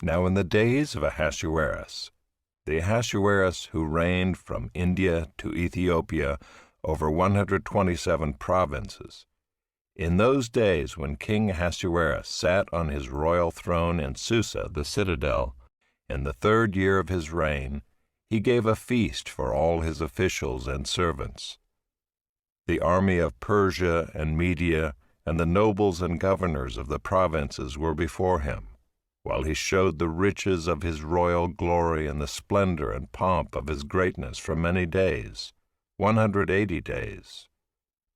Now in the days of Ahasuerus, the Ahasuerus who reigned from India to Ethiopia over 127 provinces, in those days when King Ahasuerus sat on his royal throne in Susa, the citadel, in the 3rd year of his reign, he gave a feast for all his officials and servants. The army of Persia and Media and the nobles and governors of the provinces were before him, while he showed the riches of his royal glory and the splendor and pomp of his greatness for many days, 180 days.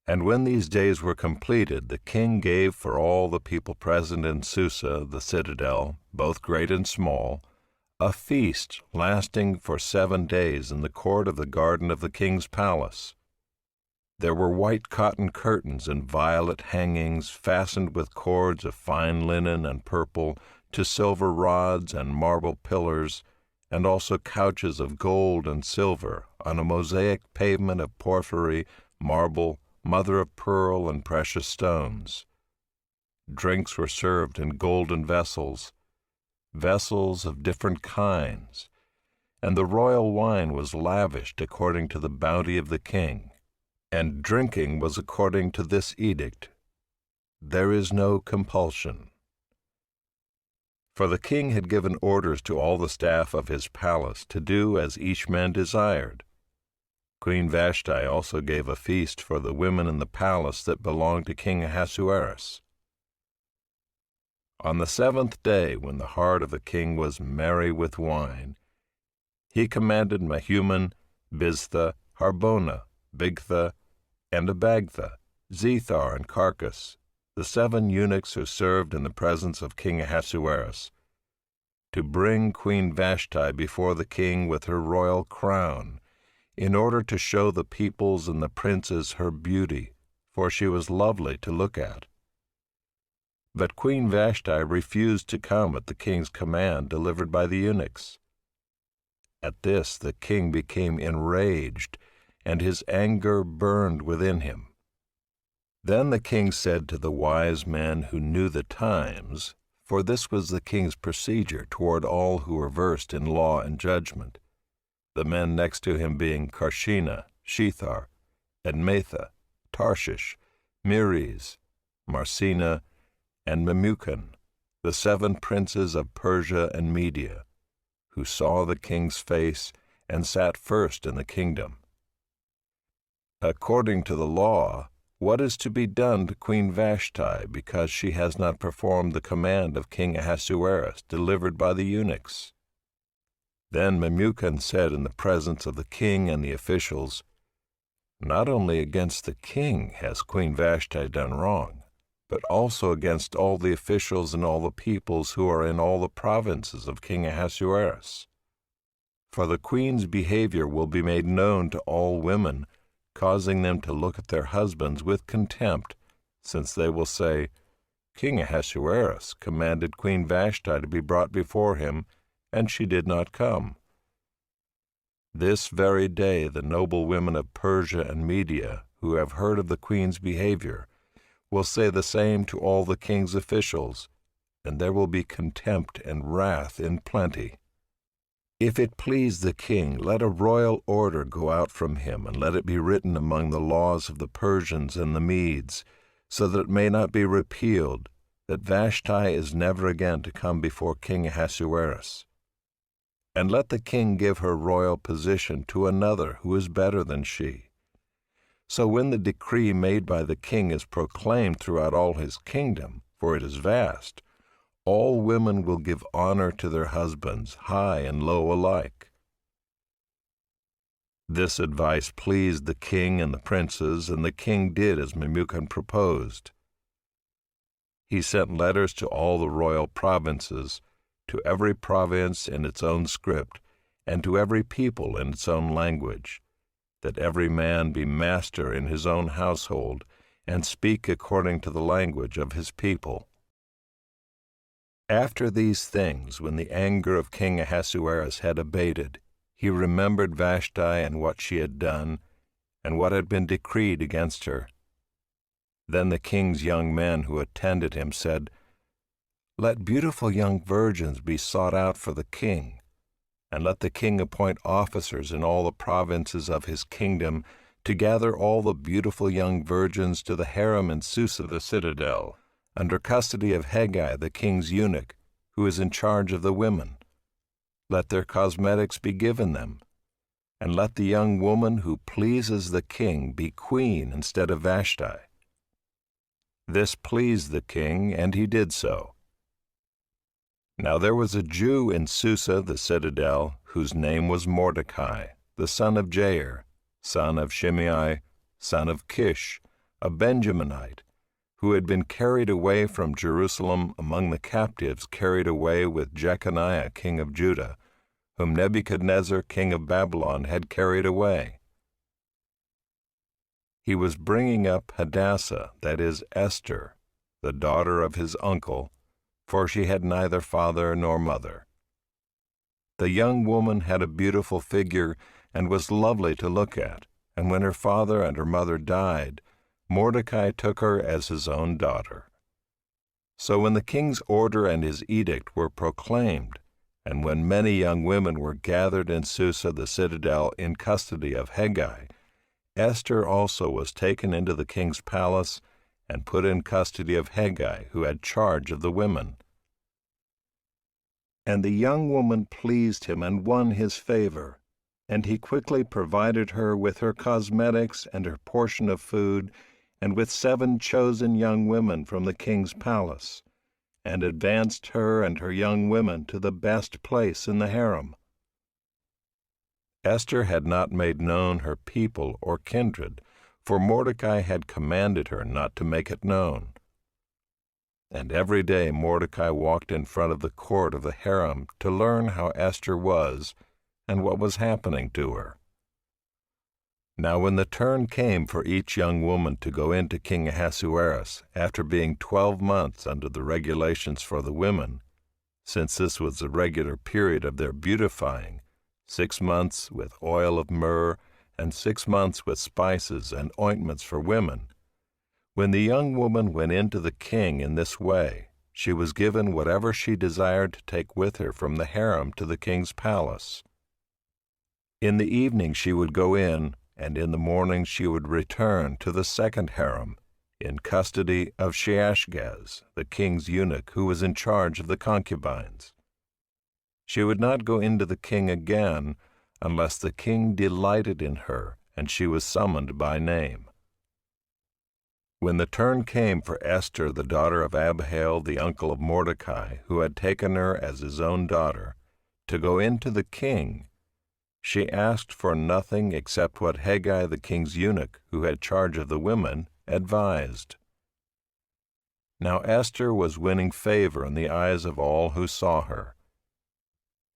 And when these days were completed, the king gave for all the people present in Susa, the citadel, both great and small, a feast lasting for 7 days in the court of the garden of the king's palace. There were white cotton curtains and violet hangings fastened with cords of fine linen and purple to silver rods and marble pillars, and also couches of gold and silver on a mosaic pavement of porphyry, marble, mother of pearl, and precious stones. Drinks were served in golden vessels, vessels of different kinds, and the royal wine was lavished according to the bounty of the king. And drinking was according to this edict: there is no compulsion. For the king had given orders to all the staff of his palace to do as each man desired. Queen Vashti also gave a feast for the women in the palace that belonged to King Ahasuerus. On the 7th day, when the heart of the king was merry with wine, he commanded Mehuman, Biztha, Harbona, Bigtha, and Abagtha, Zethar, and Carcas, the 7 eunuchs who served in the presence of King Ahasuerus, to bring Queen Vashti before the king with her royal crown, in order to show the peoples and the princes her beauty, for she was lovely to look at. But Queen Vashti refused to come at the king's command delivered by the eunuchs. At this the king became enraged, and his anger burned within him. Then the king said to the wise men who knew the times, for this was the king's procedure toward all who were versed in law and judgment, the men next to him being Carshena, Shethar, Admatha, Tarshish, Meres, Marsena, and Memucan, the 7 princes of Persia and Media, who saw the king's face and sat first in the kingdom. According to the law, what is to be done to Queen Vashti because she has not performed the command of King Ahasuerus delivered by the eunuchs? Then Memucan said in the presence of the king and the officials, not only against the king has Queen Vashti done wrong, but also against all the officials and all the peoples who are in all the provinces of King Ahasuerus. For the queen's behavior will be made known to all women, causing them to look at their husbands with contempt, since they will say, King Ahasuerus commanded Queen Vashti to be brought before him, and she did not come. This very day the noble women of Persia and Media, who have heard of the queen's behavior, will say the same to all the king's officials, and there will be contempt and wrath in plenty. If it please the king, let a royal order go out from him, and let it be written among the laws of the Persians and the Medes, so that it may not be repealed, that Vashti is never again to come before King Ahasuerus. And let the king give her royal position to another who is better than she. So when the decree made by the king is proclaimed throughout all his kingdom, for it is vast, all women will give honor to their husbands, high and low alike. This advice pleased the king and the princes, and the king did as Memucan proposed. He sent letters to all the royal provinces, to every province in its own script, and to every people in its own language, that every man be master in his own household, and speak according to the language of his people. After these things, when the anger of King Ahasuerus had abated, he remembered Vashti and what she had done, and what had been decreed against her. Then the king's young men who attended him said, Let beautiful young virgins be sought out for the king, and let the king appoint officers in all the provinces of his kingdom to gather all the beautiful young virgins to the harem in Susa the citadel, under custody of Hegai the king's eunuch, who is in charge of the women. Let their cosmetics be given them, and let the young woman who pleases the king be queen instead of Vashti." This pleased the king, and he did so. Now there was a Jew in Susa the citadel, whose name was Mordecai, the son of Jair, son of Shimei, son of Kish, a Benjaminite, who had been carried away from Jerusalem among the captives carried away with Jeconiah king of Judah, whom Nebuchadnezzar king of Babylon had carried away. He was bringing up Hadassah, that is Esther, the daughter of his uncle, for she had neither father nor mother. The young woman had a beautiful figure and was lovely to look at, and when her father and her mother died, Mordecai took her as his own daughter. So when the king's order and his edict were proclaimed, and when many young women were gathered in Susa the citadel in custody of Hegai, Esther also was taken into the king's palace and put in custody of Hegai, who had charge of the women. And the young woman pleased him and won his favor, and he quickly provided her with her cosmetics and her portion of food, and with 7 chosen young women from the king's palace, and advanced her and her young women to the best place in the harem. Esther had not made known her people or kindred, for Mordecai had commanded her not to make it known. And every day Mordecai walked in front of the court of the harem to learn how Esther was and what was happening to her. Now when the turn came for each young woman to go into King Ahasuerus, after being 12 months under the regulations for the women, since this was the regular period of their beautifying, 6 months with oil of myrrh, and 6 months with spices and ointments for women, when the young woman went into the king in this way, she was given whatever she desired to take with her from the harem to the king's palace. In the evening she would go in, and in the morning she would return to the second harem, in custody of Sheashgaz, the king's eunuch, who was in charge of the concubines. She would not go into the king again unless the king delighted in her and she was summoned by name. When the turn came for Esther, the daughter of Abihail, the uncle of Mordecai, who had taken her as his own daughter, to go into the king, she asked for nothing except what Hegai, the king's eunuch, who had charge of the women, advised. Now Esther was winning favor in the eyes of all who saw her.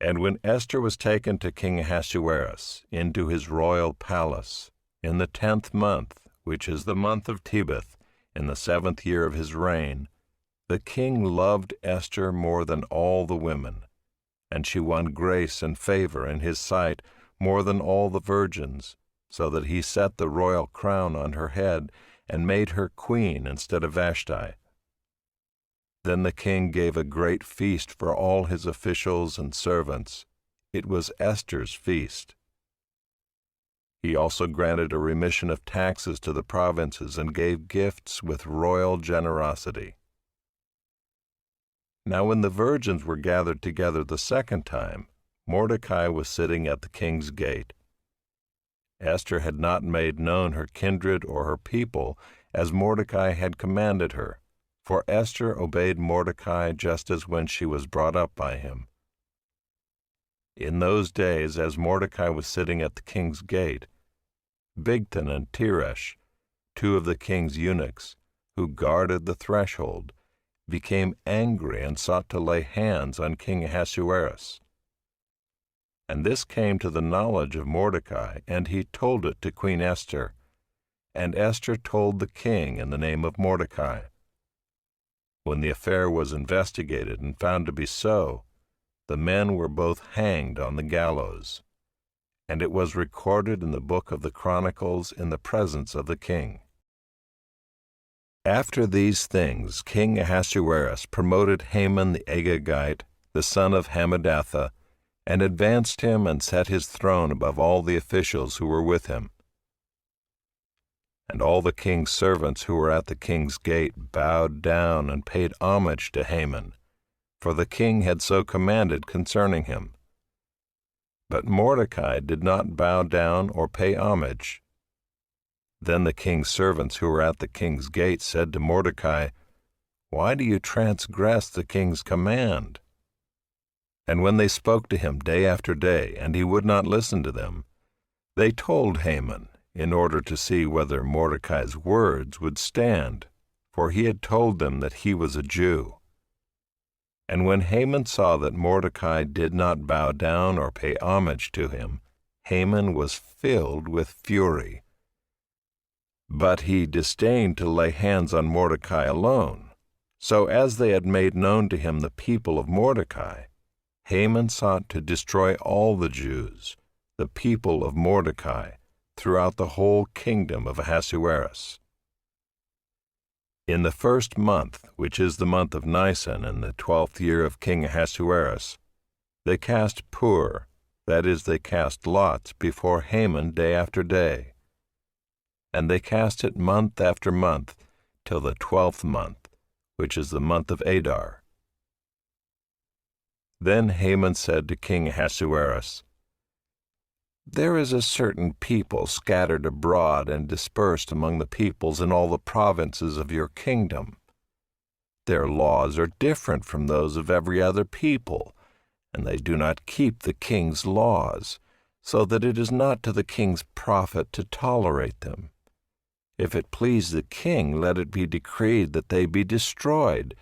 And when Esther was taken to King Ahasuerus into his royal palace, in the 10th month, which is the month of Tebeth, in the 7th year of his reign, the king loved Esther more than all the women, and she won grace and favor in his sight more than all the virgins, so that he set the royal crown on her head and made her queen instead of Vashti. Then the king gave a great feast for all his officials and servants. It was Esther's feast. He also granted a remission of taxes to the provinces and gave gifts with royal generosity. Now when the virgins were gathered together the second time, Mordecai was sitting at the king's gate. Esther had not made known her kindred or her people, as Mordecai had commanded her, for Esther obeyed Mordecai just as when she was brought up by him. In those days, as Mordecai was sitting at the king's gate, Bigthan and Teresh, 2 of the king's eunuchs, who guarded the threshold, became angry and sought to lay hands on King Ahasuerus. And this came to the knowledge of Mordecai, and he told it to Queen Esther, and Esther told the king in the name of Mordecai. When the affair was investigated and found to be so, the men were both hanged on the gallows, and it was recorded in the book of the Chronicles in the presence of the king. After these things, King Ahasuerus promoted Haman the Agagite, the son of Hammedatha, and advanced him and set his throne above all the officials who were with him. And all the king's servants who were at the king's gate bowed down and paid homage to Haman, for the king had so commanded concerning him. But Mordecai did not bow down or pay homage. Then the king's servants who were at the king's gate said to Mordecai, "Why do you transgress the king's command?" And when they spoke to him day after day, and he would not listen to them, they told Haman, in order to see whether Mordecai's words would stand, for he had told them that he was a Jew. And when Haman saw that Mordecai did not bow down or pay homage to him, Haman was filled with fury. But he disdained to lay hands on Mordecai alone. So as they had made known to him the people of Mordecai, Haman sought to destroy all the Jews, the people of Mordecai, throughout the whole kingdom of Ahasuerus. In the first month, which is the month of Nisan, in the 12th year of King Ahasuerus, they cast pur, that is, they cast lots, before Haman day after day. And they cast it month after month, till the 12th month, which is the month of Adar. Then Haman said to King Ahasuerus, "There is a certain people scattered abroad and dispersed among the peoples in all the provinces of your kingdom. Their laws are different from those of every other people, and they do not keep the king's laws, so that it is not to the king's profit to tolerate them. If it please the king, let it be decreed that they be destroyed,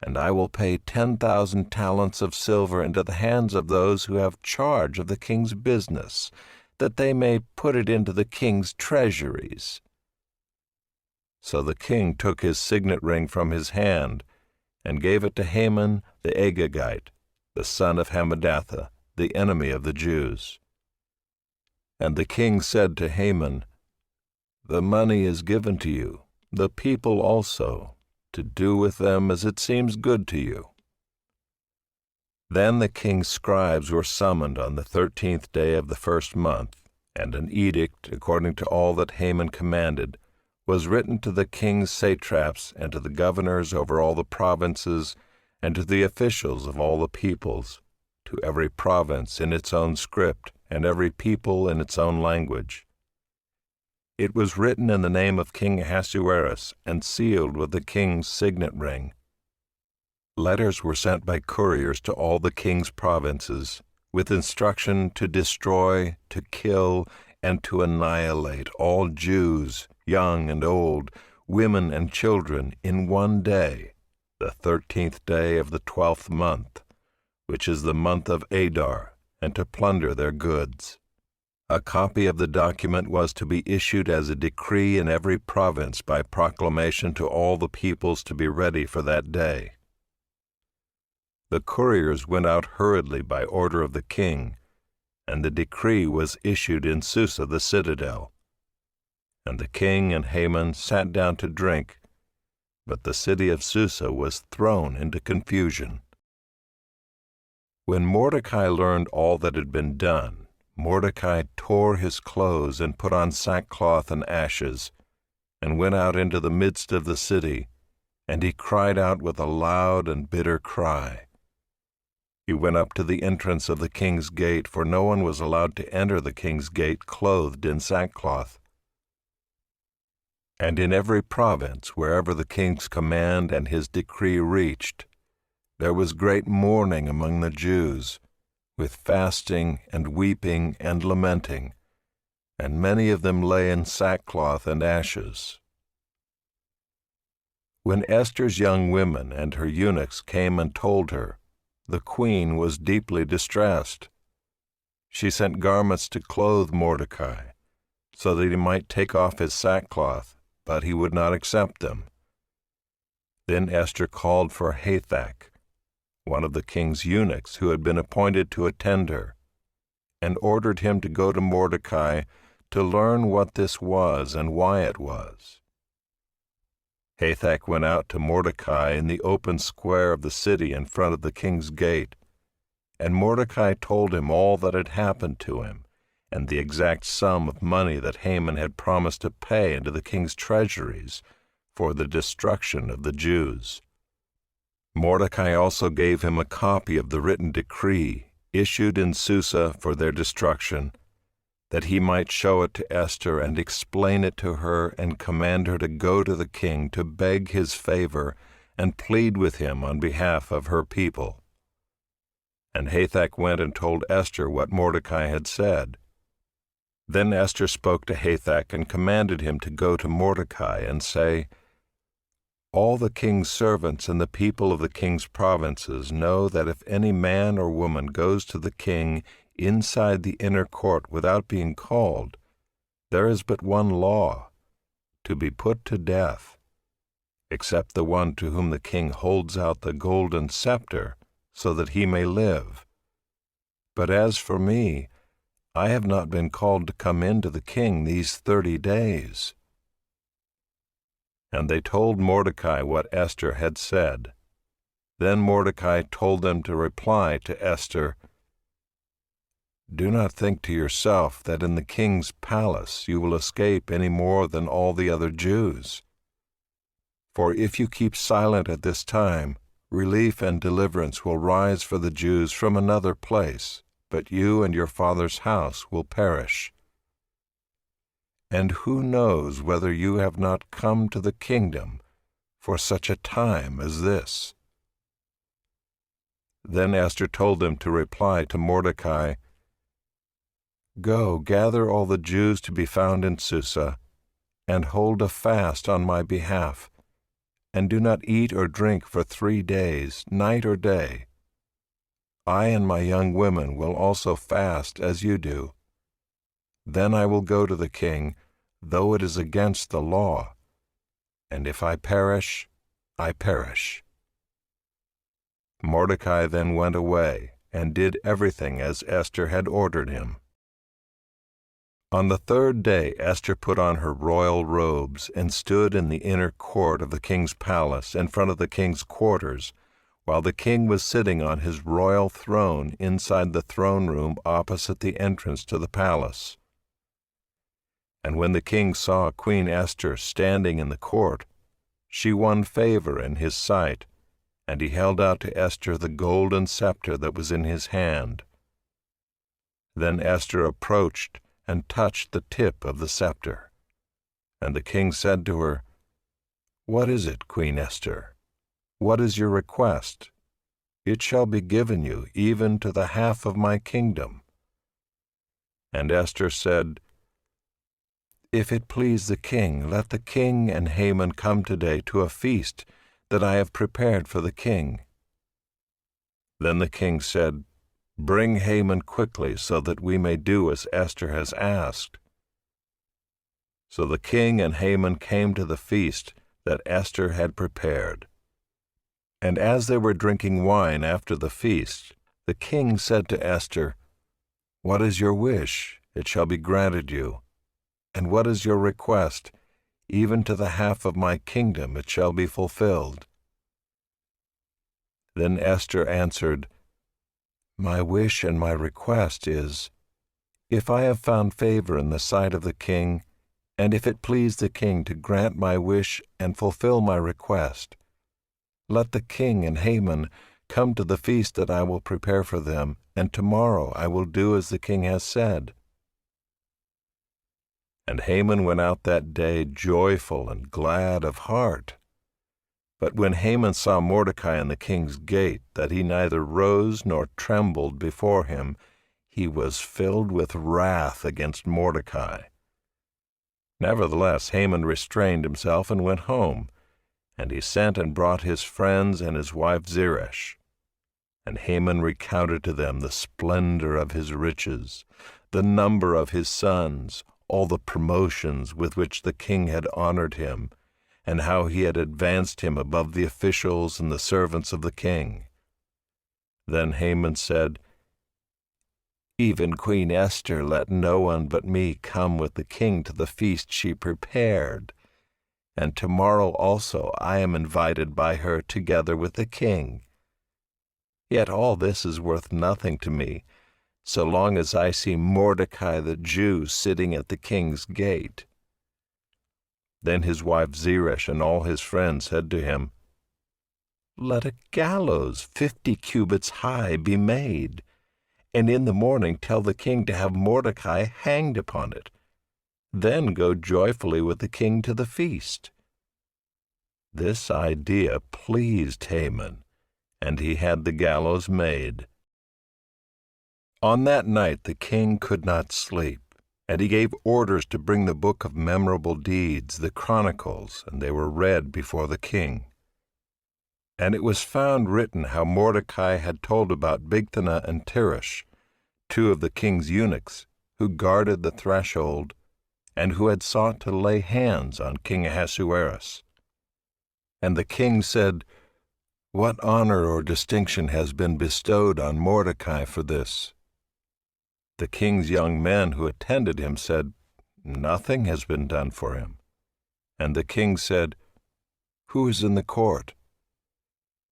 and I will pay 10,000 talents of silver into the hands of those who have charge of the king's business, that they may put it into the king's treasuries." So the king took his signet ring from his hand, and gave it to Haman the Agagite, the son of Hammedatha, the enemy of the Jews. And the king said to Haman, "The money is given to you, the people also, to do with them as it seems good to you." Then the king's scribes were summoned on the 13th day of the first month, and an edict, according to all that Haman commanded, was written to the king's satraps and to the governors over all the provinces, and to the officials of all the peoples, to every province in its own script, and every people in its own language. It was written in the name of King Ahasuerus, and sealed with the king's signet ring. Letters were sent by couriers to all the king's provinces, with instruction to destroy, to kill, and to annihilate all Jews, young and old, women and children, in one day, the 13th day of the 12th month, which is the month of Adar, and to plunder their goods. A copy of the document was to be issued as a decree in every province by proclamation to all the peoples to be ready for that day. The couriers went out hurriedly by order of the king, and the decree was issued in Susa the citadel. And the king and Haman sat down to drink, but the city of Susa was thrown into confusion. When Mordecai learned all that had been done, Mordecai tore his clothes and put on sackcloth and ashes, and went out into the midst of the city, and he cried out with a loud and bitter cry. He went up to the entrance of the king's gate, for no one was allowed to enter the king's gate clothed in sackcloth. And in every province, wherever the king's command and his decree reached, there was great mourning among the Jews, with fasting and weeping and lamenting, and many of them lay in sackcloth and ashes. When Esther's young women and her eunuchs came and told her, the queen was deeply distressed. She sent garments to clothe Mordecai, so that he might take off his sackcloth, but he would not accept them. Then Esther called for Hathach, one of the king's eunuchs who had been appointed to attend her, and ordered him to go to Mordecai to learn what this was and why it was. Hathach went out to Mordecai in the open square of the city in front of the king's gate, and Mordecai told him all that had happened to him, and the exact sum of money that Haman had promised to pay into the king's treasuries for the destruction of the Jews. Mordecai also gave him a copy of the written decree issued in Susa for their destruction, that he might show it to Esther and explain it to her and command her to go to the king to beg his favor and plead with him on behalf of her people. And Hathach went and told Esther what Mordecai had said. Then Esther spoke to Hathach and commanded him to go to Mordecai and say, "All the king's servants and the people of the king's provinces know that if any man or woman goes to the king inside the inner court without being called, there is but one law, to be put to death, except the one to whom the king holds out the golden scepter so that he may live. But as for me, I have not been called to come in to the king these 30 days. And they told Mordecai what Esther had said. Then Mordecai told them to reply to Esther, "Do not think to yourself that in the king's palace you will escape any more than all the other Jews. For if you keep silent at this time, relief and deliverance will rise for the Jews from another place, but you and your father's house will perish. And who knows whether you have not come to the kingdom for such a time as this?" Then Esther told them to reply to Mordecai, "Go, gather all the Jews to be found in Susa, and hold a fast on my behalf, and do not eat or drink for 3 days, night or day. I and my young women will also fast as you do. Then I will go to the king, though it is against the law, and if I perish, I perish." Mordecai then went away and did everything as Esther had ordered him. On the 3rd day Esther put on her royal robes and stood in the inner court of the king's palace in front of the king's quarters, while the king was sitting on his royal throne inside the throne room opposite the entrance to the palace. And when the king saw Queen Esther standing in the court, she won favor in his sight, and he held out to Esther the golden scepter that was in his hand. Then Esther approached and touched the tip of the scepter. And the king said to her, "What is it, Queen Esther? What is your request? It shall be given you, even to the half of my kingdom." And Esther said, "If it please the king, let the king and Haman come today to a feast that I have prepared for the king." Then the king said, "Bring Haman quickly, so that we may do as Esther has asked." So the king and Haman came to the feast that Esther had prepared. And as they were drinking wine after the feast, the king said to Esther, "What is your wish? It shall be granted you. And what is your request? Even to the half of my kingdom it shall be fulfilled." Then Esther answered, "My wish and my request is, if I have found favor in the sight of the king, and if it please the king to grant my wish and fulfill my request, let the king and Haman come to the feast that I will prepare for them, and tomorrow I will do as the king has said." And Haman went out that day joyful and glad of heart. But when Haman saw Mordecai in the king's gate, that he neither rose nor trembled before him, he was filled with wrath against Mordecai. Nevertheless, Haman restrained himself and went home, and he sent and brought his friends and his wife Zeresh. And Haman recounted to them the splendor of his riches, the number of his sons, all the promotions with which the king had honored him, and how he had advanced him above the officials and the servants of the king. Then Haman said, "Even Queen Esther let no one but me come with the king to the feast she prepared, and tomorrow also I am invited by her together with the king. Yet all this is worth nothing to me, so long as I see Mordecai the Jew sitting at the king's gate." Then his wife Zeresh and all his friends said to him, "Let a gallows 50 cubits high be made, and in the morning tell the king to have Mordecai hanged upon it. Then go joyfully with the king to the feast." This idea pleased Haman, and he had the gallows made. On that night the king could not sleep, and he gave orders to bring the book of memorable deeds, the Chronicles, and they were read before the king. And it was found written how Mordecai had told about Bigthana and Teresh, 2 of the king's eunuchs, who guarded the threshold, and who had sought to lay hands on King Ahasuerus. And the king said, "What honor or distinction has been bestowed on Mordecai for this?" The king's young men who attended him said, "Nothing has been done for him." And the king said, "Who is in the court?"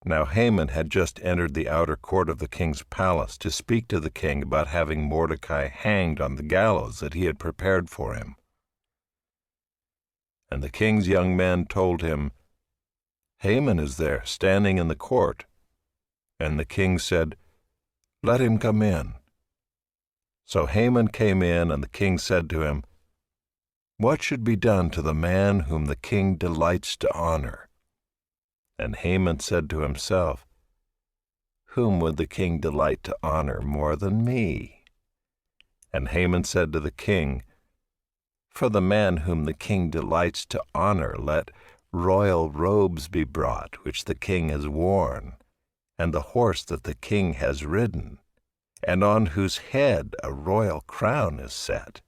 Now Haman had just entered the outer court of the king's palace to speak to the king about having Mordecai hanged on the gallows that he had prepared for him. And the king's young men told him, "Haman is there, standing in the court." And the king said, "Let him come in." So Haman came in, and the king said to him, "What should be done to the man whom the king delights to honor?" And Haman said to himself, "Whom would the king delight to honor more than me?" And Haman said to the king, "For the man whom the king delights to honor, let royal robes be brought, which the king has worn, and the horse that the king has ridden, and on whose head a royal crown is set.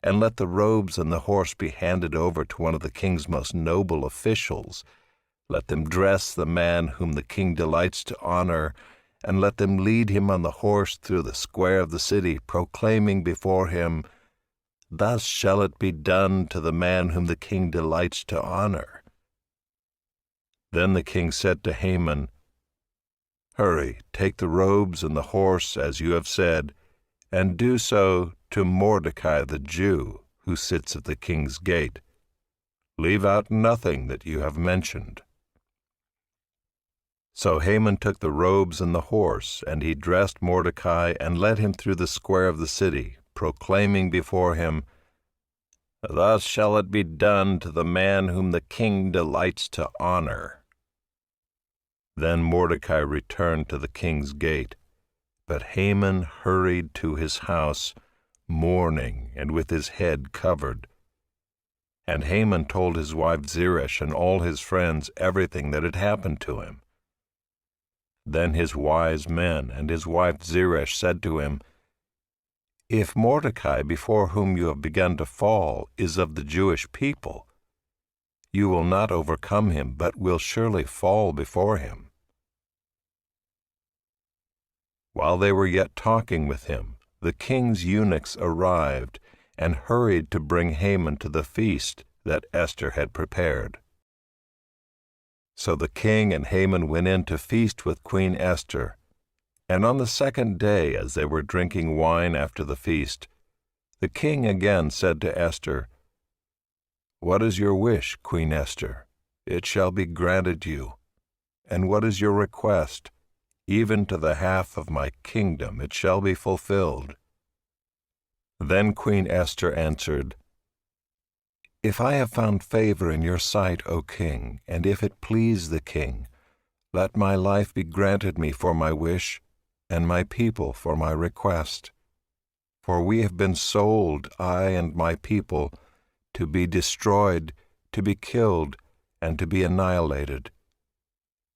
And let the robes and the horse be handed over to one of the king's most noble officials. Let them dress the man whom the king delights to honor, and let them lead him on the horse through the square of the city, proclaiming before him, 'Thus shall it be done to the man whom the king delights to honor.'" Then the king said to Haman, "Hurry, take the robes and the horse, as you have said, and do so to Mordecai the Jew, who sits at the king's gate. Leave out nothing that you have mentioned." So Haman took the robes and the horse, and he dressed Mordecai and led him through the square of the city, proclaiming before him, "Thus shall it be done to the man whom the king delights to honor." Then Mordecai returned to the king's gate, but Haman hurried to his house, mourning and with his head covered. And Haman told his wife Zeresh and all his friends everything that had happened to him. Then his wise men and his wife Zeresh said to him, "If Mordecai, before whom you have begun to fall, is of the Jewish people, you will not overcome him, but will surely fall before him." While they were yet talking with him, the king's eunuchs arrived and hurried to bring Haman to the feast that Esther had prepared. So the king and Haman went in to feast with Queen Esther, and on the second day, as they were drinking wine after the feast, the king again said to Esther, "What is your wish, Queen Esther? It shall be granted you. And what is your request? Even to the half of my kingdom it shall be fulfilled." Then Queen Esther answered, "If I have found favor in your sight, O king, and if it please the king, let my life be granted me for my wish, and my people for my request. For we have been sold, I and my people, to be destroyed, to be killed, and to be annihilated.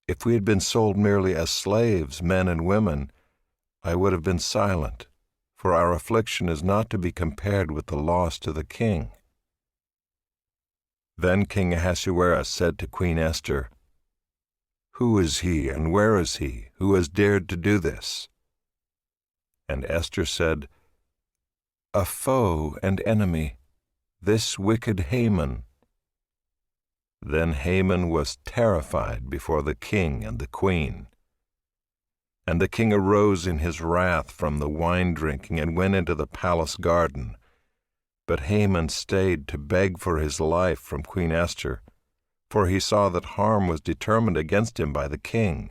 If we had been sold merely as slaves, men and women, I would have been silent, for our affliction is not to be compared with the loss to the king." Then King Ahasuerus said to Queen Esther, "Who is he, and where is he, who has dared to do this?" And Esther said, "A foe and enemy, this wicked Haman." Then Haman was terrified before the king and the queen. And the king arose in his wrath from the wine drinking and went into the palace garden. But Haman stayed to beg for his life from Queen Esther, for he saw that harm was determined against him by the king.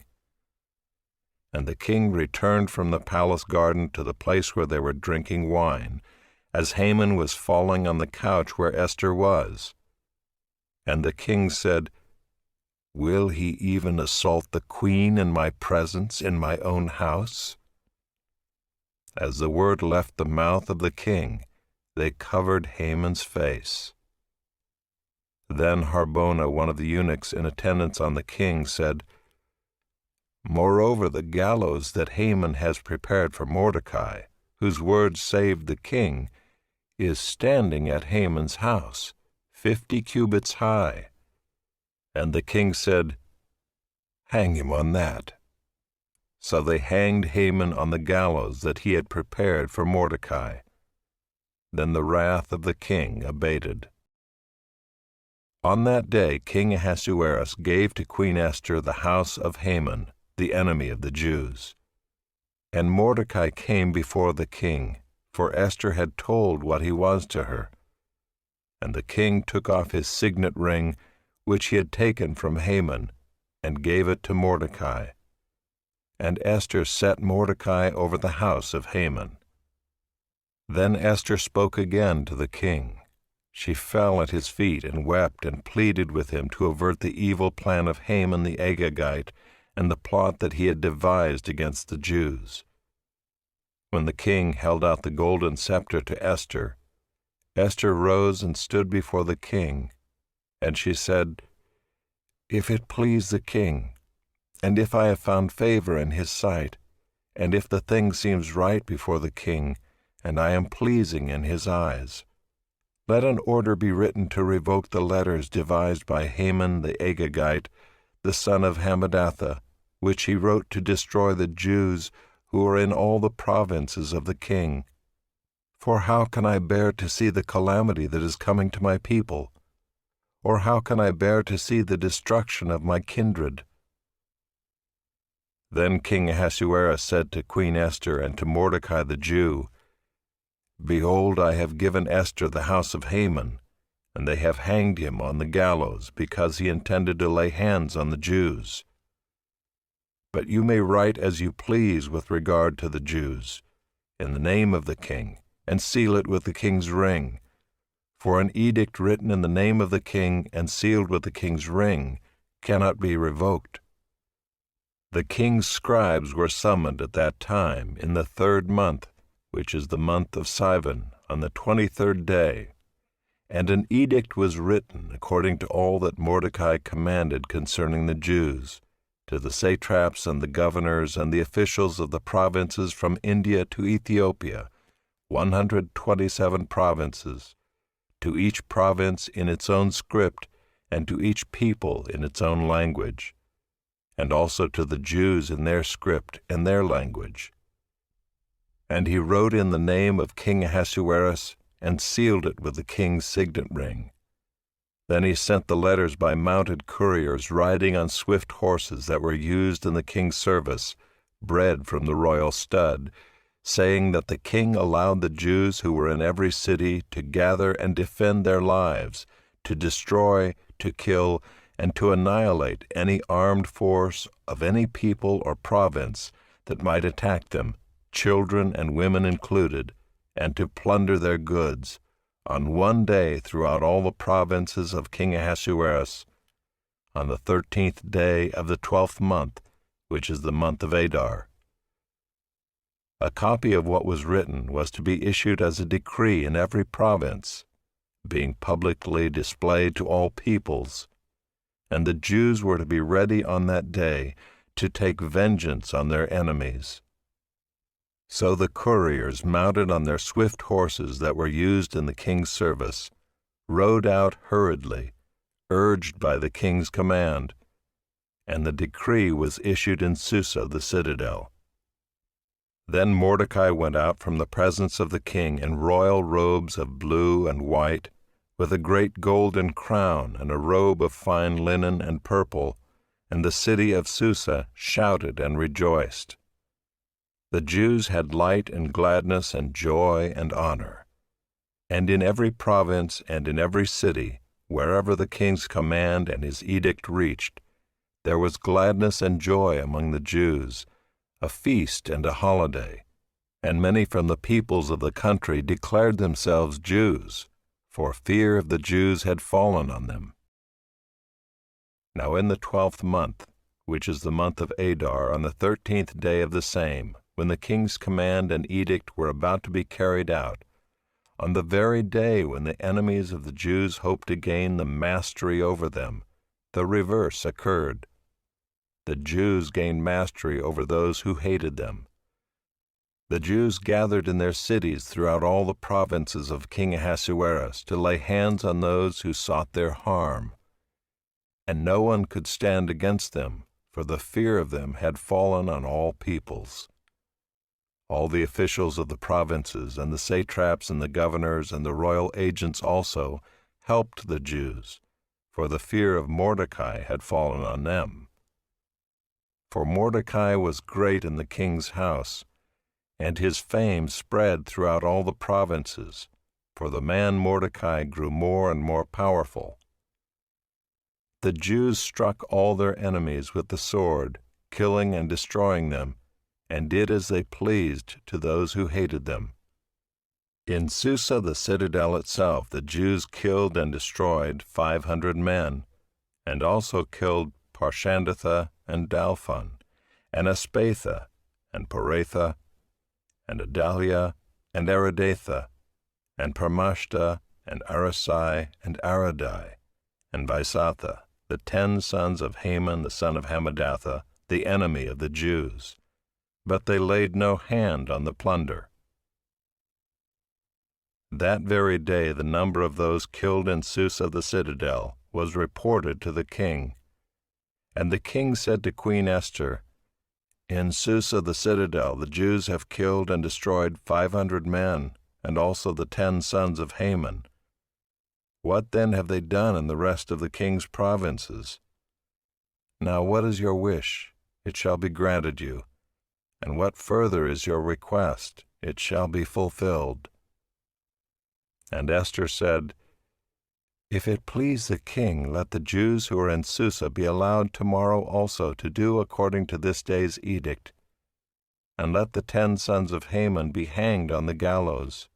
And the king returned from the palace garden to the place where they were drinking wine, as Haman was falling on the couch where Esther was. And the king said, "Will he even assault the queen in my presence, in my own house?" As the word left the mouth of the king, they covered Haman's face. Then Harbona, one of the eunuchs in attendance on the king, said, "Moreover, the gallows that Haman has prepared for Mordecai, whose word saved the king, is standing at Haman's house, 50 cubits high." And the king said, "Hang him on that." So they hanged Haman on the gallows that he had prepared for Mordecai. Then the wrath of the king abated. On that day King Ahasuerus gave to Queen Esther the house of Haman, the enemy of the Jews. And Mordecai came before the king, for Esther had told what he was to her. And the king took off his signet ring, which he had taken from Haman, and gave it to Mordecai. And Esther set Mordecai over the house of Haman. Then Esther spoke again to the king. She fell at his feet and wept and pleaded with him to avert the evil plan of Haman the Agagite and the plot that he had devised against the Jews. When the king held out the golden scepter to Esther, Esther rose and stood before the king, and she said, "If it please the king, and if I have found favor in his sight, and if the thing seems right before the king, and I am pleasing in his eyes, let an order be written to revoke the letters devised by Haman the Agagite, the son of Hammedatha, which he wrote to destroy the Jews who are in all the provinces of the king. For how can I bear to see the calamity that is coming to my people? Or how can I bear to see the destruction of my kindred?" Then King Ahasuerus said to Queen Esther and to Mordecai the Jew, "Behold, I have given Esther the house of Haman, and they have hanged him on the gallows because he intended to lay hands on the Jews. But you may write as you please with regard to the Jews, in the name of the king, and seal it with the king's ring. For an edict written in the name of the king and sealed with the king's ring cannot be revoked." The king's scribes were summoned at that time in the 3rd month, which is the month of Sivan, on the 23rd day. And an edict was written according to all that Mordecai commanded concerning the Jews, to the satraps and the governors and the officials of the provinces from India to Ethiopia, 127 provinces, to each province in its own script, and to each people in its own language, and also to the Jews in their script and their language. And he wrote in the name of King Ahasuerus, and sealed it with the king's signet ring. Then he sent the letters by mounted couriers riding on swift horses that were used in the king's service, bred from the royal stud, saying that the king allowed the Jews who were in every city to gather and defend their lives, to destroy, to kill, and to annihilate any armed force of any people or province that might attack them, children and women included, and to plunder their goods, on one day throughout all the provinces of King Ahasuerus, on the 13th day of the 12th month, which is the month of Adar. A copy of what was written was to be issued as a decree in every province, being publicly displayed to all peoples, and the Jews were to be ready on that day to take vengeance on their enemies. So the couriers, mounted on their swift horses that were used in the king's service, rode out hurriedly, urged by the king's command, and the decree was issued in Susa the citadel. Then Mordecai went out from the presence of the king in royal robes of blue and white, with a great golden crown and a robe of fine linen and purple, and the city of Susa shouted and rejoiced. The Jews had light and gladness and joy and honor. And in every province and in every city, wherever the king's command and his edict reached, there was gladness and joy among the Jews, a feast and a holiday, and many from the peoples of the country declared themselves Jews, for fear of the Jews had fallen on them. Now in the 12th month, which is the month of Adar, on the 13th day of the same, when the king's command and edict were about to be carried out, on the very day when the enemies of the Jews hoped to gain the mastery over them, the reverse occurred. The Jews gained mastery over those who hated them. The Jews gathered in their cities throughout all the provinces of King Ahasuerus to lay hands on those who sought their harm. And no one could stand against them, for the fear of them had fallen on all peoples. All the officials of the provinces and the satraps and the governors and the royal agents also helped the Jews, for the fear of Mordecai had fallen on them. For Mordecai was great in the king's house, and his fame spread throughout all the provinces, for the man Mordecai grew more and more powerful. The Jews struck all their enemies with the sword, killing and destroying them, and did as they pleased to those who hated them. In Susa, the citadel itself, the Jews killed and destroyed 500 men, and also killed Parshandatha and Dalphon, and Aspatha, and Poratha, and Adalia, and Aridatha, and Parmashta, and Arasai, and Aradai, and Vaisatha, the 10 sons of Haman the son of Hammedatha, the enemy of the Jews. But they laid no hand on the plunder. That very day the number of those killed in Susa the citadel was reported to the king. And the king said to Queen Esther, "In Susa the citadel the Jews have killed and destroyed 500 men, and also the 10 sons of Haman. What then have they done in the rest of the king's provinces? Now what is your wish? It shall be granted you. And what further is your request? It shall be fulfilled." And Esther said, "If it please the king, let the Jews who are in Susa be allowed tomorrow also to do according to this day's edict, and let the 10 sons of Haman be hanged on the gallows."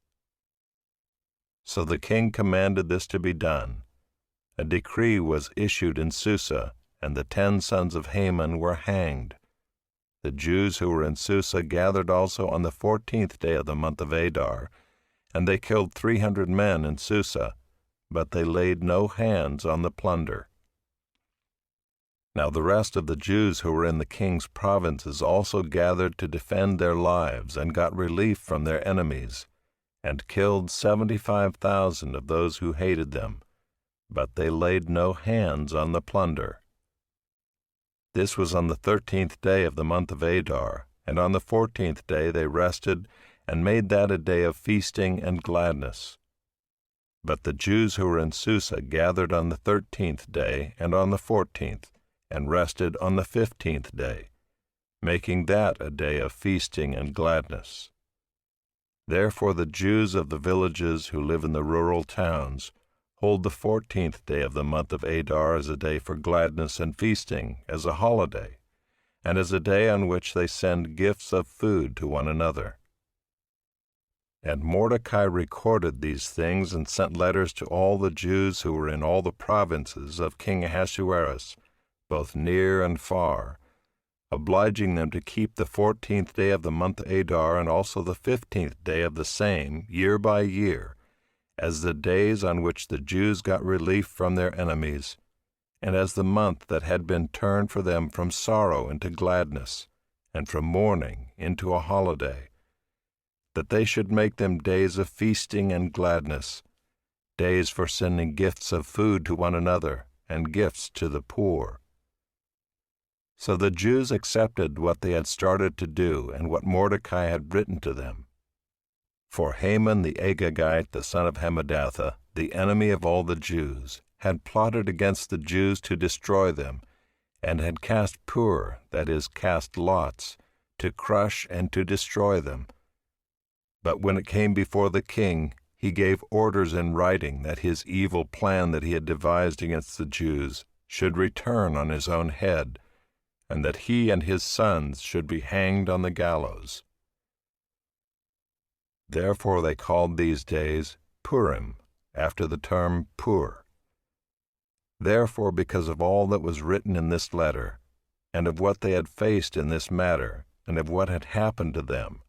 So the king commanded this to be done. A decree was issued in Susa, and the 10 sons of Haman were hanged. The Jews who were in Susa gathered also on the 14th day of the month of Adar, and they killed 300 men in Susa, but they laid no hands on the plunder. Now the rest of the Jews who were in the king's provinces also gathered to defend their lives and got relief from their enemies, and killed 75,000 of those who hated them, but they laid no hands on the plunder. This was on the 13th day of the month of Adar, and on the 14th day they rested and made that a day of feasting and gladness. But the Jews who were in Susa gathered on the 13th day and on the 14th, and rested on the 15th day, making that a day of feasting and gladness. Therefore the Jews of the villages who live in the rural towns hold the 14th day of the month of Adar as a day for gladness and feasting, as a holiday, and as a day on which they send gifts of food to one another. And Mordecai recorded these things and sent letters to all the Jews who were in all the provinces of King Ahasuerus, both near and far, obliging them to keep the 14th day of the month Adar and also the 15th day of the same, year by year, as the days on which the Jews got relief from their enemies, and as the month that had been turned for them from sorrow into gladness, and from mourning into a holiday, that they should make them days of feasting and gladness, days for sending gifts of food to one another, and gifts to the poor. So the Jews accepted what they had started to do and what Mordecai had written to them. For Haman the Agagite, the son of Hammedatha, the enemy of all the Jews, had plotted against the Jews to destroy them, and had cast pur, that is, cast lots, to crush and to destroy them. But when it came before the king, he gave orders in writing that his evil plan that he had devised against the Jews should return on his own head, and that he and his sons should be hanged on the gallows. Therefore they called these days Purim, after the term pur. Therefore, because of all that was written in this letter, and of what they had faced in this matter, and of what had happened to them,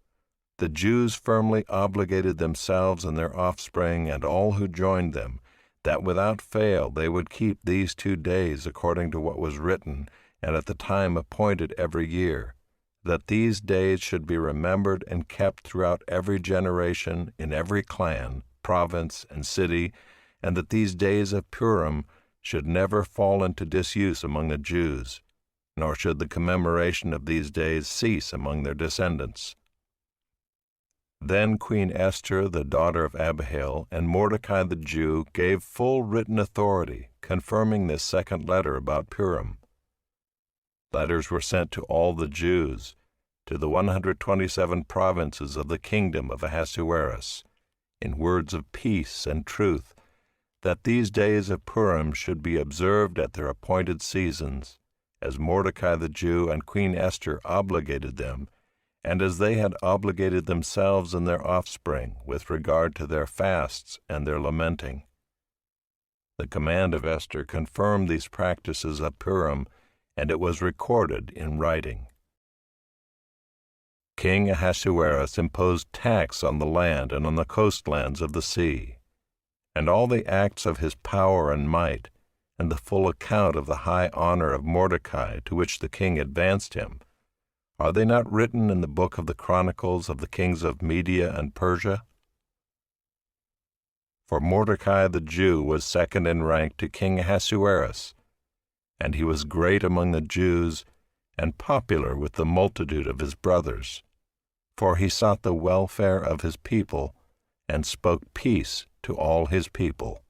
the Jews firmly obligated themselves and their offspring and all who joined them, that without fail they would keep these 2 days according to what was written, and at the time appointed every year, that these days should be remembered and kept throughout every generation, in every clan, province, and city, and that these days of Purim should never fall into disuse among the Jews, nor should the commemoration of these days cease among their descendants. Then Queen Esther, the daughter of Abihail, and Mordecai the Jew gave full written authority, confirming this second letter about Purim. Letters were sent to all the Jews, to the 127 provinces of the kingdom of Ahasuerus, in words of peace and truth, that these days of Purim should be observed at their appointed seasons, as Mordecai the Jew and Queen Esther obligated them, and as they had obligated themselves and their offspring with regard to their fasts and their lamenting. The command of Esther confirmed these practices of Purim, and it was recorded in writing. King Ahasuerus imposed tax on the land and on the coastlands of the sea, and all the acts of his power and might, and the full account of the high honor of Mordecai to which the king advanced him, are they not written in the book of the Chronicles of the kings of Media and Persia? For Mordecai the Jew was second in rank to King Ahasuerus, and he was great among the Jews and popular with the multitude of his brothers, for he sought the welfare of his people and spoke peace to all his people.